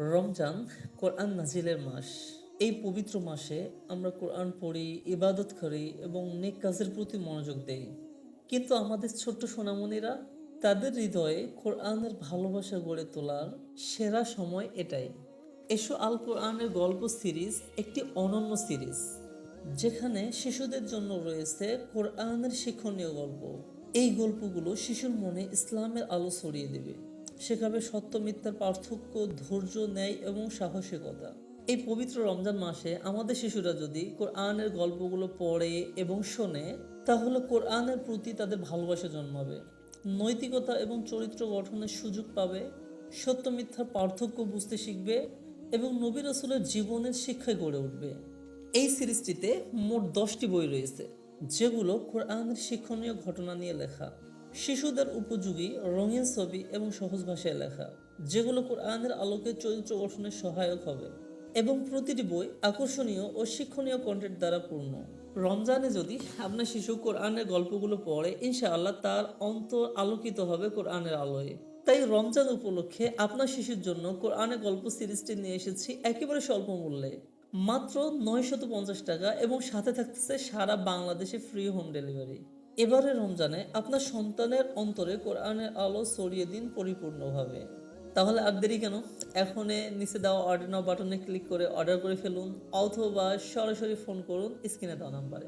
রমজান কোরআন নাজিলের মাস। এই পবিত্র মাসে আমরা কোরআন পড়ি, ইবাদত করি এবং নেক কাজের প্রতি মনোযোগ দেই। কিন্তু আমাদের ছোট্ট সোনামণিরা, তাদের হৃদয়ে কোরআনের ভালোবাসা গড়ে তোলার সেরা সময় এটাই। এসো আল কোরআনের গল্প সিরিজ একটি অনন্য সিরিজ, যেখানে শিশুদের জন্য রয়েছে কোরআনের শিক্ষণীয় গল্প। এই গল্পগুলো শিশুর মনে ইসলামের আলো ছড়িয়ে দেবে, শেখাবে সত্য মিথ্যার পার্থক্য, ধৈর্য, ন্যায় এবং সাহসিকতা। এই পবিত্র রমজান মাসে আমাদের শিশুরা যদি কোরআনের গল্পগুলো পড়ে এবং শোনে, তাহলে কোরআনের প্রতি তাদের ভালোবাসা জন্মাবে, নৈতিকতা এবং চরিত্র গঠনের সুযোগ পাবে, সত্য মিথ্যার পার্থক্য বুঝতে শিখবে এবং নবী রাসূলের জীবনের শিক্ষায় গড়ে উঠবে। এই সিরিজটিতে মোট 10টি বই রয়েছে, যেগুলো কোরআনের শিক্ষণীয় ঘটনা নিয়ে লেখা, শিশুদের উপযোগী রঙিন ছবি এবং সহজ ভাষায় লেখা, যেগুলো কোরআনের আলোকে চরিত্র গঠনের সহায়ক হবে। এবং প্রতিটি বই আকর্ষণীয় ও শিক্ষণীয় কন্টেন্ট দ্বারা পূর্ণ। রমজানে যদি আপনার শিশু কোরআনের গল্পগুলো পড়ে, ইনশাআল্লাহ তার অন্তর আলোকিত হবে কোরআনের আলোয়। তাই রমজান উপলক্ষে আপনার শিশুর জন্য কোরআনের গল্প সিরিজটি নিয়ে এসেছি একেবারে স্বল্প মূল্যে, মাত্র 950 টাকা, এবং সাথে থাকতেছে সারা বাংলাদেশে ফ্রি হোম ডেলিভারি। এবারে রমজানে আপনার সন্তানের অন্তরে কোরআনের আলো ছড়িয়ে দিন পরিপূর্ণভাবে। তাহলে আর দেরি কেন, এখনই নিচে দেওয়া অর্ডার নাও বাটনে ক্লিক করে অর্ডার করে ফেলুন, অথবা সরাসরি ফোন করুন স্ক্রিনে দেওয়া নাম্বারে।